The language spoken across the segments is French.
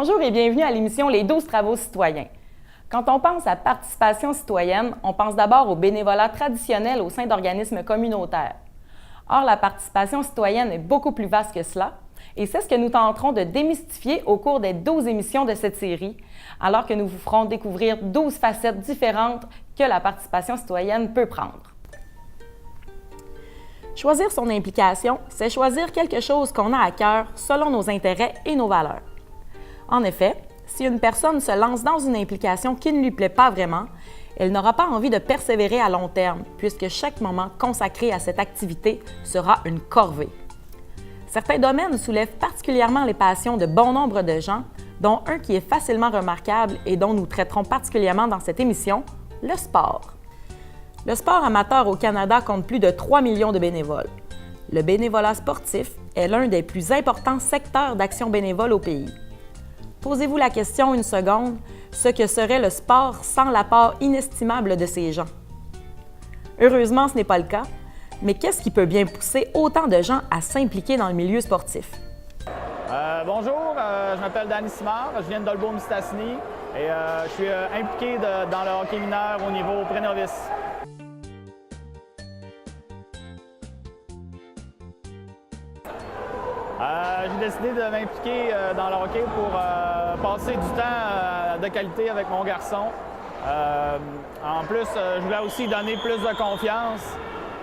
Bonjour et bienvenue à l'émission Les 12 travaux citoyens. Quand on pense à participation citoyenne, on pense d'abord au bénévolat traditionnel au sein d'organismes communautaires. Or, la participation citoyenne est beaucoup plus vaste que cela, et c'est ce que nous tenterons de démystifier au cours des 12 émissions de cette série, alors que nous vous ferons découvrir 12 facettes différentes que la participation citoyenne peut prendre. Choisir son implication, c'est choisir quelque chose qu'on a à cœur selon nos intérêts et nos valeurs. En effet, si une personne se lance dans une implication qui ne lui plaît pas vraiment, elle n'aura pas envie de persévérer à long terme, puisque chaque moment consacré à cette activité sera une corvée. Certains domaines soulèvent particulièrement les passions de bon nombre de gens, dont un qui est facilement remarquable et dont nous traiterons particulièrement dans cette émission, le sport. Le sport amateur au Canada compte plus de 3 millions de bénévoles. Le bénévolat sportif est l'un des plus importants secteurs d'action bénévole au pays. Posez-vous la question une seconde, ce que serait le sport sans l'apport inestimable de ces gens? Heureusement, ce n'est pas le cas, mais qu'est-ce qui peut bien pousser autant de gens à s'impliquer dans le milieu sportif? Bonjour, je m'appelle Danny Simard, je viens de Dolbeau-Mistassini et je suis impliqué dans le hockey mineur au niveau pré-novice. J'ai décidé de m'impliquer dans le hockey pour passer du temps de qualité avec mon garçon. En plus, je voulais aussi donner plus de confiance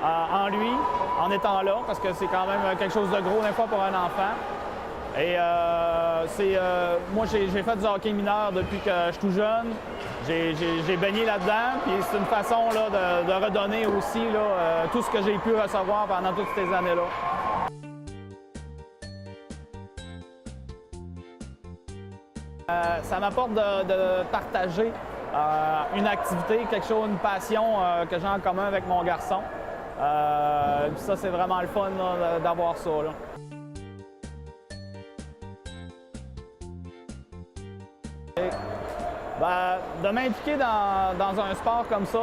en lui, en étant là, parce que c'est quand même quelque chose de gros des fois pour un enfant. Et moi, j'ai fait du hockey mineur depuis que je suis tout jeune. J'ai baigné là-dedans, puis c'est une façon là, de redonner aussi là, tout ce que j'ai pu recevoir pendant toutes ces années-là. Ça m'apporte de partager une activité, quelque chose, une passion que j'ai en commun avec mon garçon. Puis ça, c'est vraiment le fun d'avoir ça. Là. De m'impliquer dans un sport comme ça,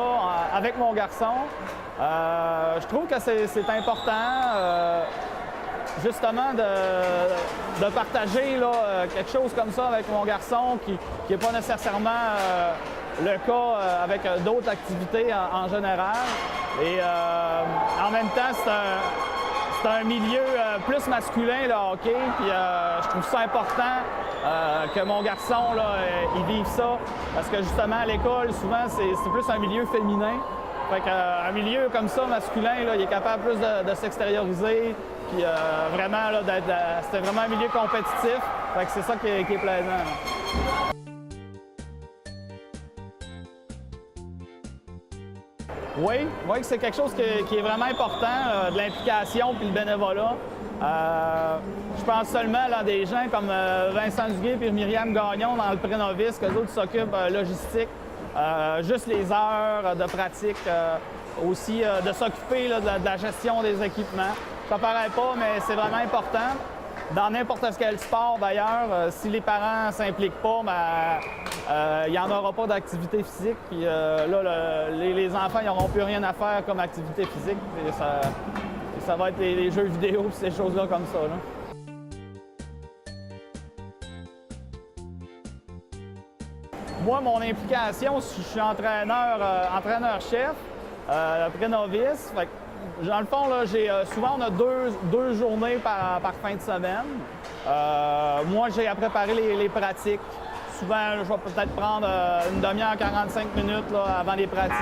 avec mon garçon, je trouve que c'est important. Justement, de partager là, quelque chose comme ça avec mon garçon qui n'est pas nécessairement le cas avec d'autres activités en général. Et en même temps, c'est un milieu plus masculin, le hockey, puis je trouve ça important que mon garçon, là, il vive ça, parce que justement, à l'école, souvent, c'est plus un milieu féminin. Fait qu'un milieu comme ça, masculin, là, il est capable plus de s'extérioriser, puis vraiment, là, c'était vraiment un milieu compétitif. Fait que c'est ça qui est plaisant. Là. Oui, c'est quelque chose qui est vraiment important, de l'implication puis le bénévolat. Je pense seulement à des gens comme Vincent Duguay et Myriam Gagnon dans le pré-novice, qu'eux autres s'occupent logistique. Juste les heures de pratique, aussi de s'occuper de la gestion des équipements. Ça paraît pas, mais c'est vraiment important. Dans n'importe quel sport, d'ailleurs, si les parents ne s'impliquent pas, il n'y en aura pas d'activité physique. Puis là, les enfants n'auront plus rien à faire comme activité physique. Ça va être les jeux vidéo et ces choses-là comme ça. Là. Moi, mon implication, je suis entraîneur-chef, pré-novice. Dans le fond, là, souvent, on a deux journées par fin de semaine. Moi, j'ai à préparer les pratiques. Souvent, je vais peut-être prendre une demi-heure, 45 minutes là, avant les pratiques.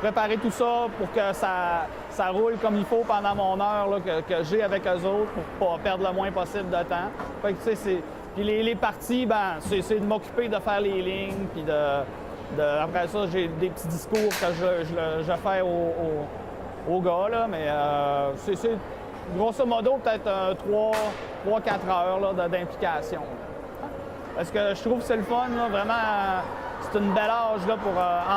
Préparer tout ça pour que ça roule comme il faut pendant mon heure là, que j'ai avec eux autres pour ne pas perdre le moins possible de temps. Fait que, tu sais, puis les parties, c'est de m'occuper de faire les lignes, puis après ça, j'ai des petits discours que je fais aux gars, là, mais c'est grosso modo peut-être 3-4 heures d'implication. Parce que je trouve que c'est le fun, là, vraiment. C'est une belle âge là, pour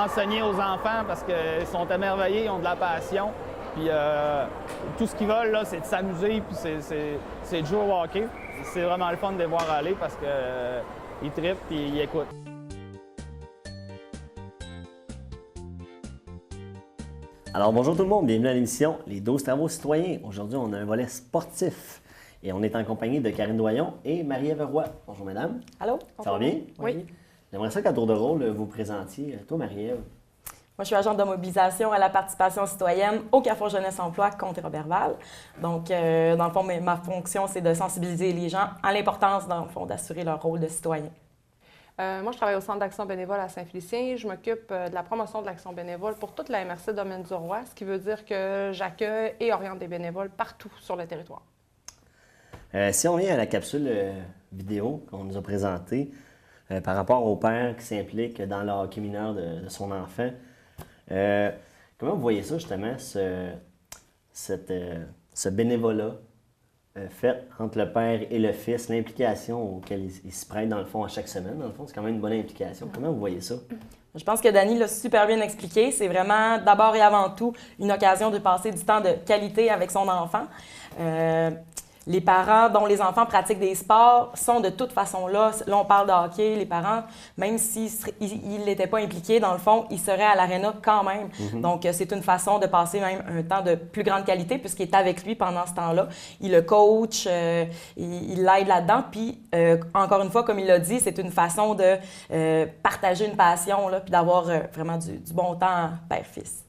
enseigner aux enfants parce qu'ils sont émerveillés, ils ont de la passion. Puis tout ce qu'ils veulent, là, c'est de s'amuser, puis c'est de jouer au hockey. C'est vraiment le fun de les voir aller parce qu'ils trippent et ils écoutent. Alors bonjour tout le monde, bienvenue à l'émission Les 12 travaux citoyens. Aujourd'hui, on a un volet sportif. Et on est en compagnie de Karine Doyon et Marie-Ève Roy. Bonjour, mesdames. Allô? Ça va bien? Oui. J'aimerais ça qu'à tour de rôle, vous présentiez. Toi, Marie-Ève. Moi, je suis agente de mobilisation à la participation citoyenne au Carrefour Jeunesse Emploi Comté-Roberval. Donc, dans le fond, ma fonction, c'est de sensibiliser les gens à l'importance, dans le fond, d'assurer leur rôle de citoyen. Moi, je travaille au Centre d'action bénévole à Saint-Félicien. Je m'occupe de la promotion de l'action bénévole pour toute la MRC Domaine du Roi, ce qui veut dire que j'accueille et oriente des bénévoles partout sur le territoire. Si on vient à la capsule vidéo qu'on nous a présentée par rapport au père qui s'implique dans le hockey mineur de son enfant, comment vous voyez ça, justement, ce bénévolat fait entre le père et le fils, l'implication auquel il se prête, dans le fond, à chaque semaine? Dans le fond, c'est quand même une bonne implication. Comment vous voyez ça? Je pense que Dani l'a super bien expliqué. C'est vraiment, d'abord et avant tout, une occasion de passer du temps de qualité avec son enfant. Les parents dont les enfants pratiquent des sports sont de toute façon là. Là, on parle de hockey. Les parents, même s'ils n'étaient pas impliqués, dans le fond, ils seraient à l'aréna quand même. Donc, c'est une façon de passer même un temps de plus grande qualité puisqu'il est avec lui pendant ce temps-là. Il le coach, il l'aide là-dedans. Puis, encore une fois, comme il l'a dit, c'est une façon de partager une passion là, puis d'avoir vraiment du bon temps père-fils.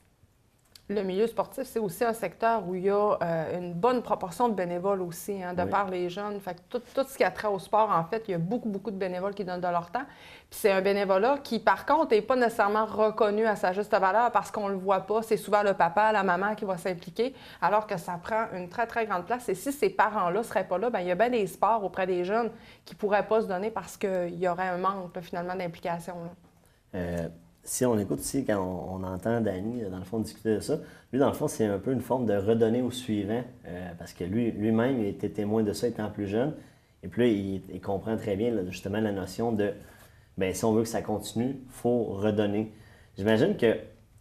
Le milieu sportif, c'est aussi un secteur où il y a une bonne proportion de bénévoles aussi, de par les jeunes. Fait que tout ce qui a trait au sport, en fait, il y a beaucoup de bénévoles qui donnent de leur temps. Puis c'est un bénévolat qui, par contre, n'est pas nécessairement reconnu à sa juste valeur parce qu'on ne le voit pas. C'est souvent le papa, la maman qui va s'impliquer, alors que ça prend une très grande place. Et si ces parents-là ne seraient pas là, bien, il y a bien des sports auprès des jeunes qui ne pourraient pas se donner parce qu'il y aurait un manque, là, finalement, d'implication. Si on écoute ici, quand on entend Dani, dans le fond, discuter de ça, lui, dans le fond, c'est un peu une forme de redonner au suivant, parce que lui-même, il était témoin de ça étant plus jeune. Et puis là, il comprend très bien, là, justement, la notion de, bien, si on veut que ça continue, il faut redonner. J'imagine que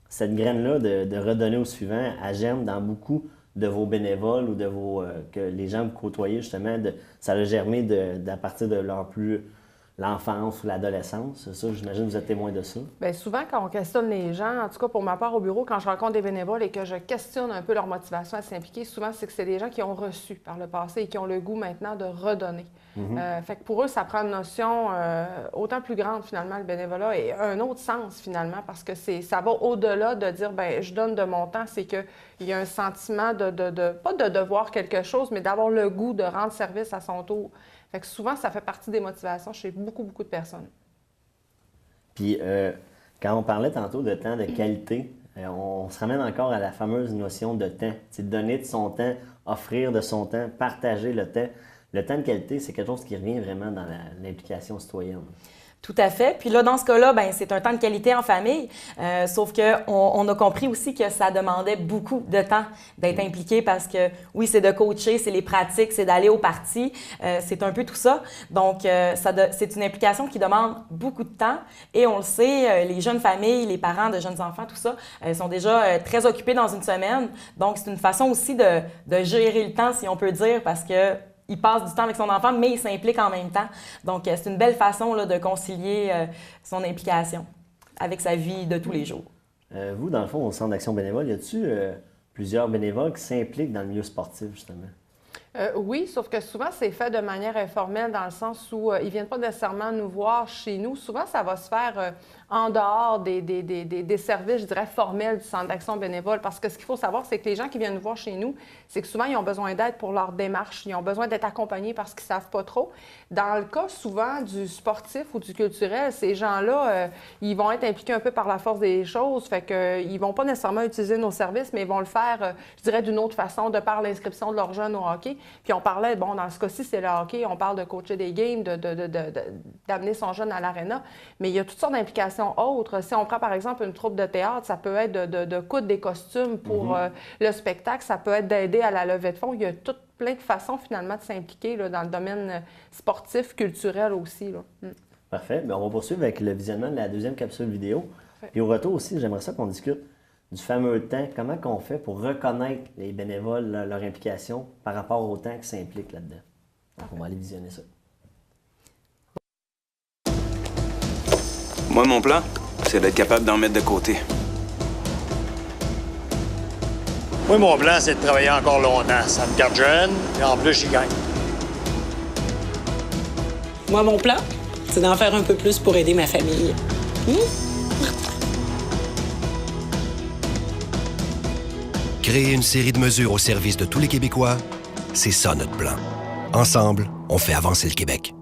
cette graine-là de redonner au suivant, elle germe dans beaucoup de vos bénévoles ou de que les gens vous côtoyez, justement, ça a germé à partir de l'enfance ou l'adolescence. Ça, j'imagine que vous êtes témoin de ça. Bien, souvent, quand on questionne les gens, en tout cas pour ma part au bureau, quand je rencontre des bénévoles et que je questionne un peu leur motivation à s'impliquer, souvent, c'est que c'est des gens qui ont reçu par le passé et qui ont le goût maintenant de redonner. Fait que pour eux, ça prend une notion autant plus grande, finalement, le bénévolat, et un autre sens, finalement, parce que ça va au-delà de dire, bien, je donne de mon temps, c'est qu'il y a un sentiment pas de devoir quelque chose, mais d'avoir le goût de rendre service à son tour. Fait que souvent, ça fait partie des motivations chez beaucoup de personnes. Puis, quand on parlait tantôt de temps de qualité, on se ramène encore à la fameuse notion de temps. C'est donner de son temps, offrir de son temps, partager le temps. Le temps de qualité, c'est quelque chose qui revient vraiment dans l'implication citoyenne. Tout à fait. Puis là, dans ce cas-là, bien, c'est un temps de qualité en famille. Sauf qu'on a compris aussi que ça demandait beaucoup de temps d'être impliqué parce que, oui, c'est de coacher, c'est les pratiques, c'est d'aller aux parties. C'est un peu tout ça. Donc, c'est une implication qui demande beaucoup de temps. Et on le sait, les jeunes familles, les parents de jeunes enfants, tout ça, sont déjà très occupés dans une semaine. Donc, c'est une façon aussi de gérer le temps, si on peut dire, parce que il passe du temps avec son enfant, mais il s'implique en même temps. Donc, c'est une belle façon là, de concilier son implication avec sa vie de tous les jours. Vous, dans le fond, au Centre d'action bénévole, y a-t-il plusieurs bénévoles qui s'impliquent dans le milieu sportif, justement? Oui, sauf que souvent, c'est fait de manière informelle dans le sens où ils ne viennent pas nécessairement nous voir chez nous. Souvent, ça va se faire en dehors des services, je dirais, formels du Centre d'action bénévole. Parce que ce qu'il faut savoir, c'est que les gens qui viennent nous voir chez nous, c'est que souvent, ils ont besoin d'aide pour leur démarche. Ils ont besoin d'être accompagnés parce qu'ils ne savent pas trop. Dans le cas, souvent, du sportif ou du culturel, ces gens-là, ils vont être impliqués un peu par la force des choses. Fait qu'ils ne vont pas nécessairement utiliser nos services, mais ils vont le faire, je dirais, d'une autre façon, de par l'inscription de leurs jeunes au hockey. Puis on parlait, bon, dans ce cas-ci, c'est le hockey, on parle de coacher des games, d'amener son jeune à l'aréna, mais il y a toutes sortes d'implications autres. Si on prend, par exemple, une troupe de théâtre, ça peut être de coudre des costumes pour le spectacle, ça peut être d'aider à la levée de fonds. Il y a plein de façons, finalement, de s'impliquer là, dans le domaine sportif, culturel aussi. Là. Parfait. Bien, on va poursuivre avec le visionnement de la deuxième capsule vidéo. Puis au retour aussi, j'aimerais ça qu'on discute du fameux temps. Comment on fait pour reconnaître les bénévoles, leur implication par rapport au temps qui s'implique là-dedans? Donc, on va aller visionner ça. Moi, mon plan, c'est d'être capable d'en mettre de côté. Moi, mon plan, c'est de travailler encore longtemps. Ça me garde jeune, et en plus, j'y gagne. Moi, mon plan, c'est d'en faire un peu plus pour aider ma famille. Créer une série de mesures au service de tous les Québécois, c'est ça notre plan. Ensemble, on fait avancer le Québec.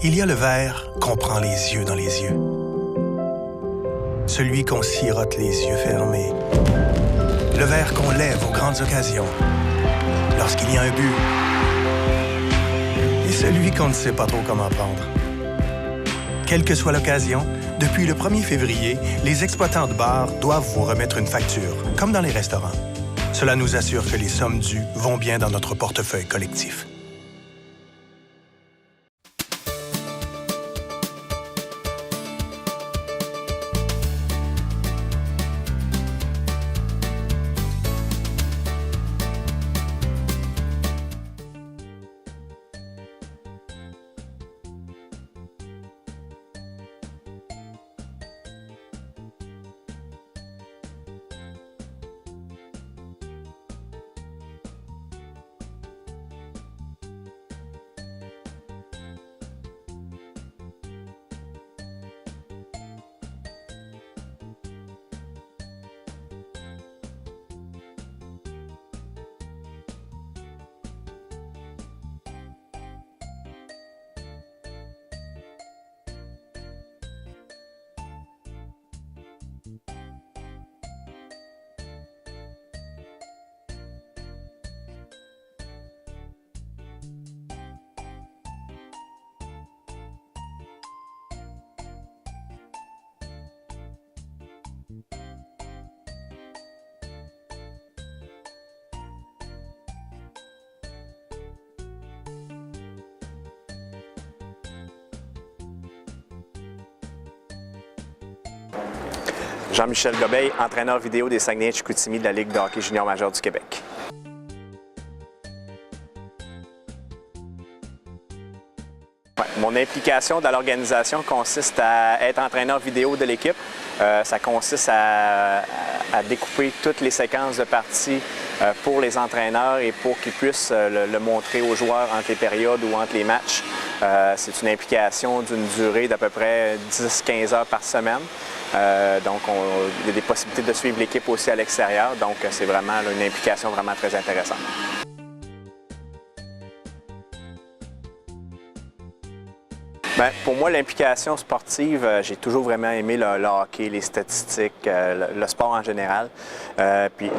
Il y a le verre qu'on prend les yeux dans les yeux. Celui qu'on sirote les yeux fermés. Le verre qu'on lève aux grandes occasions. Lorsqu'il y a un but. Et celui qu'on ne sait pas trop comment prendre. Quelle que soit l'occasion, depuis le 1er février, les exploitants de bars doivent vous remettre une facture, comme dans les restaurants. Cela nous assure que les sommes dues vont bien dans notre portefeuille collectif. Jean-Michel Gobeil, entraîneur vidéo des Saguenay-Chicoutimi de la Ligue de hockey junior majeur du Québec. Ouais, mon implication dans l'organisation consiste à être entraîneur vidéo de l'équipe. Ça consiste à découper toutes les séquences de parties pour les entraîneurs et pour qu'ils puissent le montrer aux joueurs entre les périodes ou entre les matchs. C'est une implication d'une durée d'à peu près 10-15 heures par semaine. Donc, il y a des possibilités de suivre l'équipe aussi à l'extérieur. Donc, c'est vraiment là, une implication vraiment très intéressante. Bien, pour moi, l'implication sportive, j'ai toujours vraiment aimé le hockey, les statistiques, le sport en général. Puis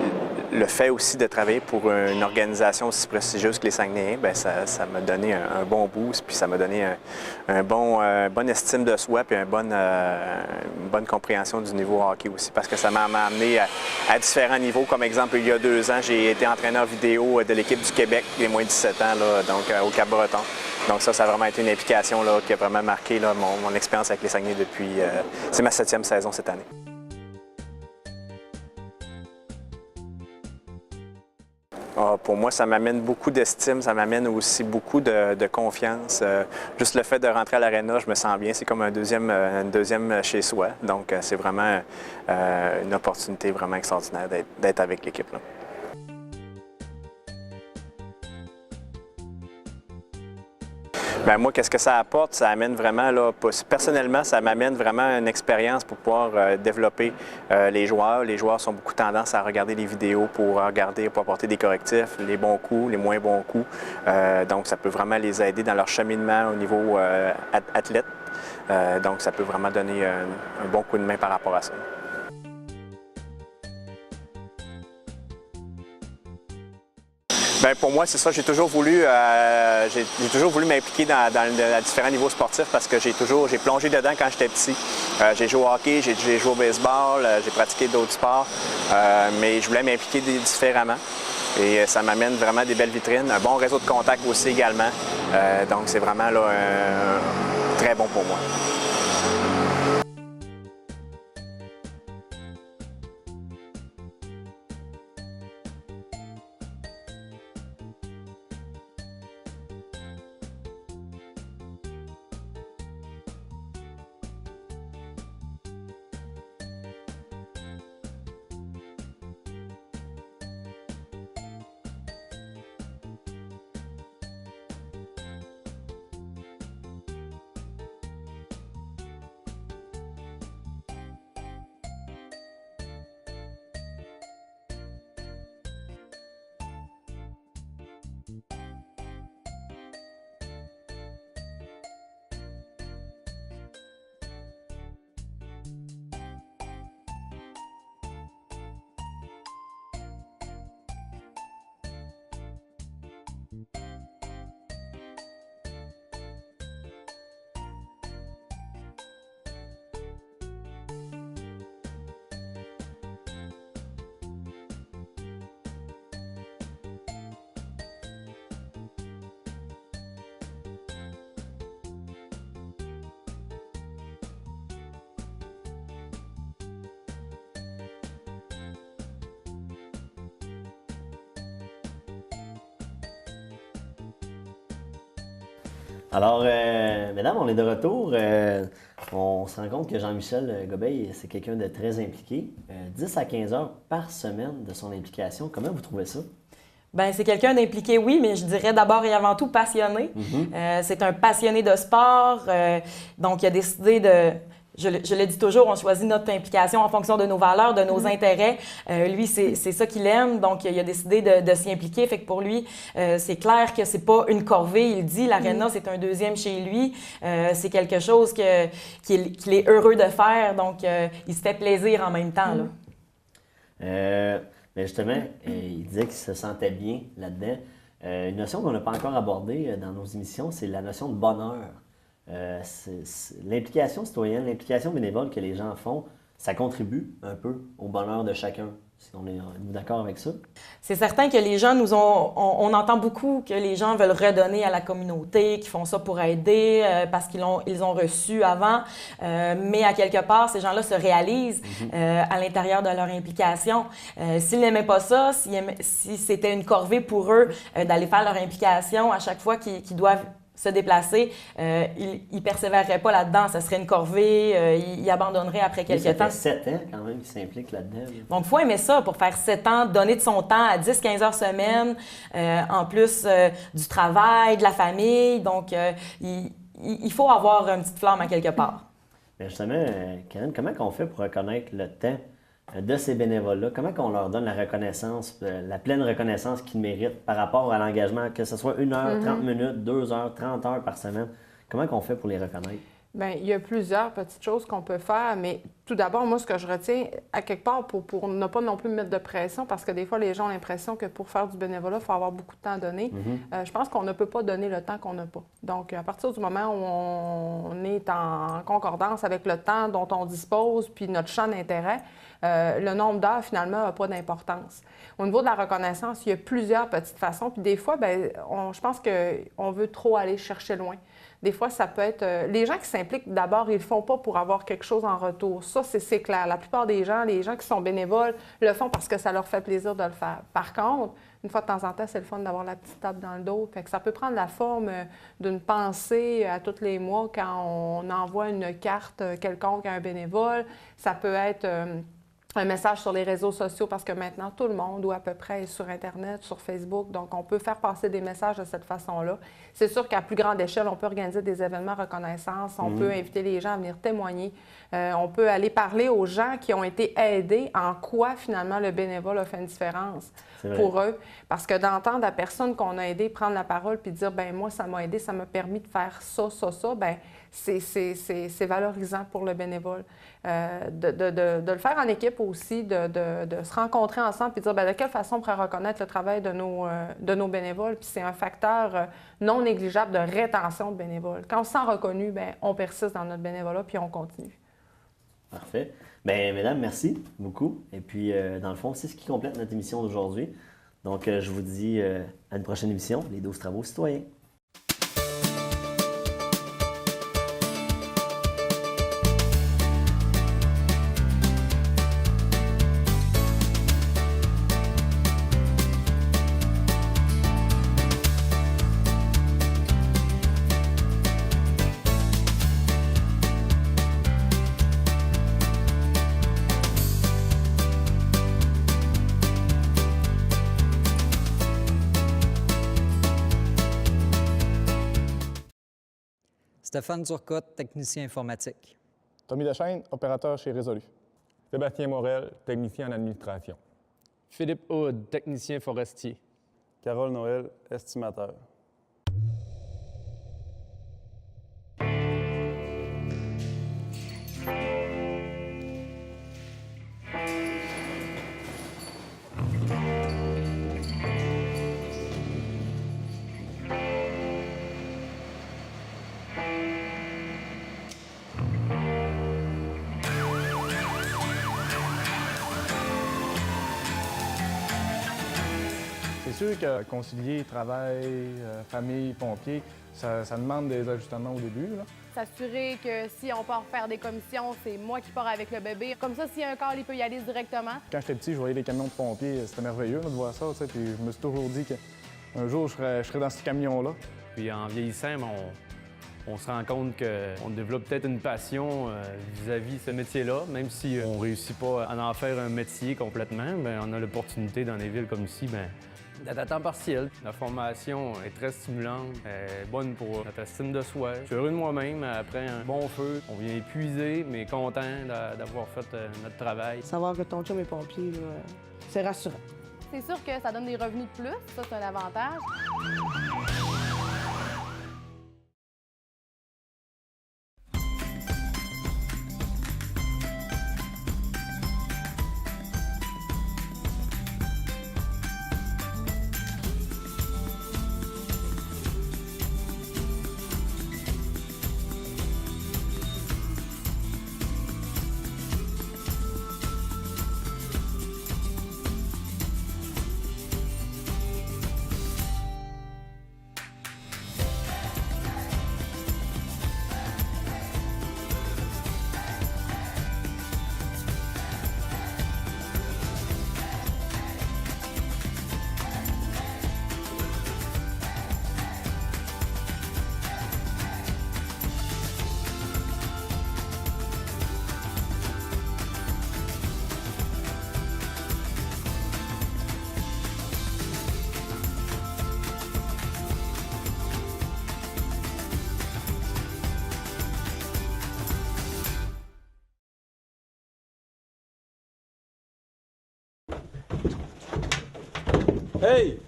le fait aussi de travailler pour une organisation aussi prestigieuse que les Saguenayens, bien, ça m'a donné un bon boost, puis ça m'a donné une bonne estime de soi, puis une bonne compréhension du niveau hockey aussi, parce que ça m'a amené à différents niveaux. Comme exemple, il y a 2 ans, j'ai été entraîneur vidéo de l'équipe du Québec, des moins de 17 ans, là, donc au Cap-Breton. Donc ça a vraiment été une implication là, qui a vraiment marqué là, mon expérience avec les Saguenay depuis... c'est ma 7e saison cette année. Pour moi, ça m'amène beaucoup d'estime, ça m'amène aussi beaucoup de confiance. Juste le fait de rentrer à l'aréna, je me sens bien, c'est comme un deuxième chez soi. Donc c'est vraiment une opportunité vraiment extraordinaire d'être avec l'équipe. Bien, moi, qu'est-ce que ça apporte? Ça amène vraiment, là, personnellement, ça m'amène vraiment une expérience pour pouvoir développer les joueurs. Les joueurs ont beaucoup tendance à regarder les vidéos pour apporter des correctifs, les bons coups, les moins bons coups. Donc, ça peut vraiment les aider dans leur cheminement au niveau athlète. Donc, ça peut vraiment donner un bon coup de main par rapport à ça. Bien, pour moi, c'est ça. J'ai toujours voulu m'impliquer dans différents niveaux sportifs parce que j'ai plongé dedans quand j'étais petit. J'ai joué au hockey, j'ai joué au baseball, j'ai pratiqué d'autres sports, mais je voulais m'impliquer différemment. Et ça m'amène vraiment des belles vitrines, un bon réseau de contacts aussi également. Donc, c'est vraiment là, très bon pour moi. Alors, mesdames, on est de retour. On se rend compte que Jean-Michel Gobeil, c'est quelqu'un de très impliqué. 10 à 15 heures par semaine de son implication. Comment vous trouvez ça? Bien, c'est quelqu'un d'impliqué, oui, mais je dirais d'abord et avant tout passionné. C'est un passionné de sport, donc il a décidé de... Je le dis toujours, on choisit notre implication en fonction de nos valeurs, de nos intérêts. Lui, c'est ça qu'il aime, donc il a décidé de s'y impliquer. Fait que pour lui, c'est clair que c'est pas une corvée. Il dit, l'aréna, c'est un deuxième chez lui. C'est quelque chose qu'il est heureux de faire, donc il se fait plaisir en même temps. Là. Mais justement, il disait qu'il se sentait bien là-dedans. Une notion qu'on n'a pas encore abordée dans nos émissions, c'est la notion de bonheur. L'implication citoyenne, l'implication bénévole que les gens font, ça contribue un peu au bonheur de chacun. Si on est d'accord avec ça? C'est certain que les gens on entend beaucoup que les gens veulent redonner à la communauté, qu'ils font ça pour aider parce qu'ils ont reçu avant. Mais à quelque part, ces gens-là se réalisent à l'intérieur de leur implication. S'ils n'aimaient pas ça, si c'était une corvée pour eux d'aller faire leur implication à chaque fois qu'ils doivent se déplacer, il persévérerait pas là-dedans. Ça serait une corvée, il abandonnerait après quelques temps. Ça fait 7 ans quand même qu'il s'implique là-dedans. Là. Donc, il faut aimer ça pour faire 7 ans, donner de son temps à 10-15 heures semaine, en plus du travail, de la famille. Donc, il faut avoir une petite flamme à quelque part. Mais justement, Karen, comment on fait pour reconnaître le temps de ces bénévoles-là? Comment on leur donne la reconnaissance, la pleine reconnaissance qu'ils méritent par rapport à l'engagement, que ce soit 1 heure, 30 minutes, 2 heures, 30 heures par semaine? Comment on fait pour les reconnaître? Bien, il y a plusieurs petites choses qu'on peut faire, mais tout d'abord, moi, ce que je retiens, à quelque part, pour ne pas non plus me mettre de pression, parce que des fois, les gens ont l'impression que pour faire du bénévolat, il faut avoir beaucoup de temps à donner. Je pense qu'on ne peut pas donner le temps qu'on n'a pas. Donc, à partir du moment où on est en concordance avec le temps dont on dispose, puis notre champ d'intérêt, le nombre d'heures, finalement, n'a pas d'importance. Au niveau de la reconnaissance, il y a plusieurs petites façons, puis des fois, bien, je pense qu'on veut trop aller chercher loin. Des fois, ça peut être... les gens qui s'impliquent, d'abord, ils ne le font pas pour avoir quelque chose en retour. Ça, c'est clair. La plupart des gens, les gens qui sont bénévoles, le font parce que ça leur fait plaisir de le faire. Par contre, une fois de temps en temps, c'est le fun d'avoir la petite tape dans le dos. Fait que ça peut prendre la forme d'une pensée à tous les mois quand on envoie une carte quelconque à un bénévole. Ça peut être... un message sur les réseaux sociaux parce que maintenant, tout le monde, ou à peu près, est sur Internet, sur Facebook. Donc, on peut faire passer des messages de cette façon-là. C'est sûr qu'à plus grande échelle, on peut organiser des événements reconnaissance. On peut inviter les gens à venir témoigner. On peut aller parler aux gens qui ont été aidés en quoi, finalement, le bénévole a fait une différence pour eux. Parce que d'entendre la personne qu'on a aidée prendre la parole puis dire « ben moi, ça m'a aidé, ça m'a permis de faire ça, ça, ça », bien, c'est valorisant pour le bénévole. De le faire en équipe aussi, de se rencontrer ensemble et de dire bien, de quelle façon on pourrait reconnaître le travail de nos bénévoles. Puis c'est un facteur non négligeable de rétention de bénévoles. Quand on se sent reconnu, bien, on persiste dans notre bénévolat puis on continue. Parfait. Bien, mesdames, merci beaucoup. Et puis, dans le fond, c'est ce qui complète notre émission d'aujourd'hui. Donc, je vous dis à une prochaine émission, les 12 travaux citoyens. Stéphane Turcotte, technicien informatique. Tommy Dechaine, opérateur chez Résolu. Sébastien Morel, technicien en administration. Philippe Houd, technicien forestier. Carole Noël, estimateur. C'est sûr que concilier travail, famille, pompiers, ça demande des ajustements au début. S'assurer que si on part faire des commissions, c'est moi qui pars avec le bébé. Comme ça, s'il y a un corps, il peut y aller directement. Quand j'étais petit, je voyais les camions de pompiers. C'était merveilleux de voir ça. Puis je me suis toujours dit qu'un jour, je serais dans ce camion-là. Puis en vieillissant, On se rend compte qu'on développe peut-être une passion vis-à-vis de ce métier-là, même si on ne réussit pas à en faire un métier complètement, bien, on a l'opportunité dans des villes comme ici d'être à temps partiel. La formation est très stimulante, est bonne pour notre estime de soi. Je suis heureux de moi-même. Après un bon feu, on vient épuisé, mais content d'avoir fait notre travail. Savoir que ton chum est pompier, c'est rassurant. C'est sûr que ça donne des revenus de plus, ça c'est un avantage. Hey!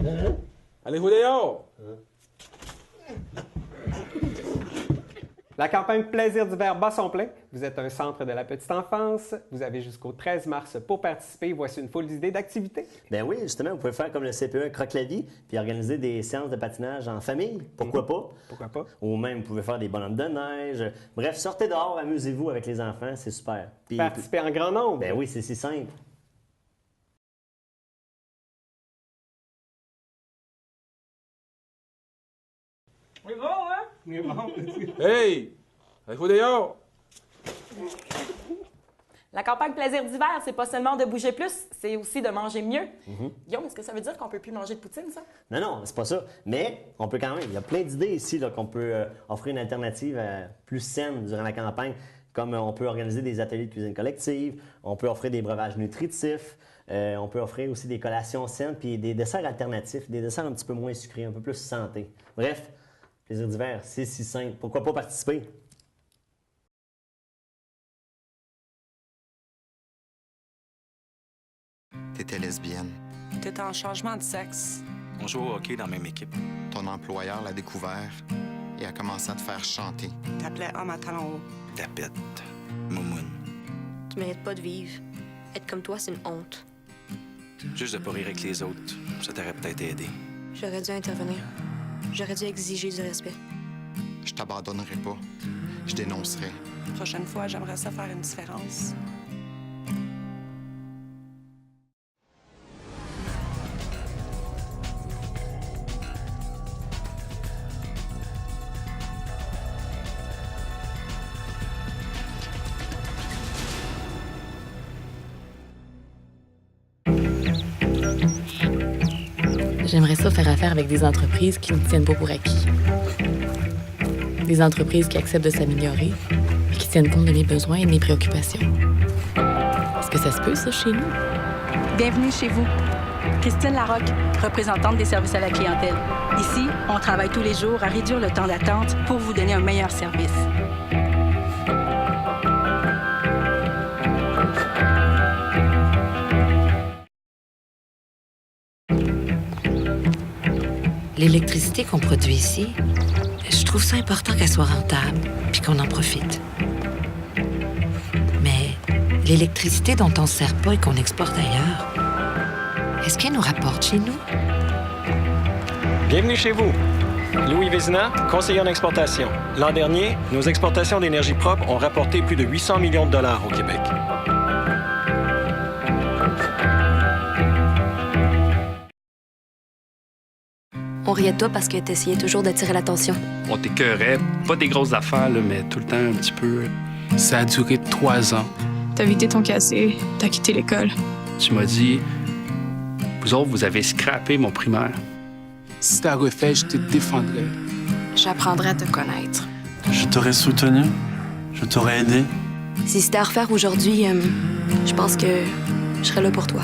Allez jouer dehors! La campagne Plaisir d'hiver bat son plein. Vous êtes un centre de la petite enfance. Vous avez jusqu'au 13 mars pour participer. Voici une foule d'idées d'activités. Ben oui, justement, vous pouvez faire comme le CPE Croque-la-Vie, puis organiser des séances de patinage en famille. Pourquoi pas? Pourquoi pas? Ou même, vous pouvez faire des bonhommes de neige. Bref, sortez dehors, amusez-vous avec les enfants, c'est super. Puis, Participez en grand nombre. Ben oui, c'est si simple. Oui, bon, hein? Oui, bon. Hey! Allez jouer dehors! La campagne Plaisir d'hiver, c'est pas seulement de bouger plus, c'est aussi de manger mieux. Guillaume, est-ce que ça veut dire qu'on peut plus manger de poutine, ça? Non, non, c'est pas ça. Mais on peut quand même. Il y a plein d'idées ici là, qu'on peut offrir une alternative plus saine durant la campagne. Comme on peut organiser des ateliers de cuisine collective, on peut offrir des breuvages nutritifs, on peut offrir aussi des collations saines, puis des desserts alternatifs, des desserts un petit peu moins sucrés, un peu plus santé. Bref, Plaisir d'hiver, c'est si simple. Pourquoi pas participer? T'étais lesbienne. T'étais en changement de sexe. On joue au hockey dans la même équipe. Ton employeur l'a découvert et a commencé à te faire chanter. T'appelais homme à talons hauts. Tapette. Moumoune. Tu mérites pas de vivre. Être comme toi, c'est une honte. Juste de pas rire avec les autres, ça t'aurait peut-être aidé. J'aurais dû intervenir. J'aurais dû exiger du respect. Je t'abandonnerai pas. Je dénoncerai. Prochaine fois, j'aimerais ça faire une différence. J'aimerais ça faire affaire avec des entreprises qui ne tiennent pas pour acquis. Des entreprises qui acceptent de s'améliorer et qui tiennent compte de mes besoins et de mes préoccupations. Est-ce que ça se peut, ça, chez nous? Bienvenue chez vous. Christine Larocque, représentante des services à la clientèle. Ici, on travaille tous les jours à réduire le temps d'attente pour vous donner un meilleur service. L'électricité qu'on produit ici, je trouve ça important qu'elle soit rentable puis qu'on en profite. Mais l'électricité dont on ne se sert pas et qu'on exporte ailleurs, est-ce qu'elle nous rapporte chez nous? Bienvenue chez vous. Louis Vézina, conseiller en exportation. L'an dernier, nos exportations d'énergie propre ont rapporté plus de 800 millions de dollars au Québec. On riait de toi parce que t'essayais toujours d'attirer l'attention. On t'écœurait, pas des grosses affaires, là, mais tout le temps un petit peu. Ça a duré 3 ans. T'as vidé ton casier, t'as quitté l'école. Tu m'as dit, vous autres, vous avez scrappé mon primaire. Si t'as refait, je te défendrais. J'apprendrai à te connaître. Je t'aurais soutenu. Je t'aurais aidé. Si c'était à refaire aujourd'hui, je pense que je serais là pour toi.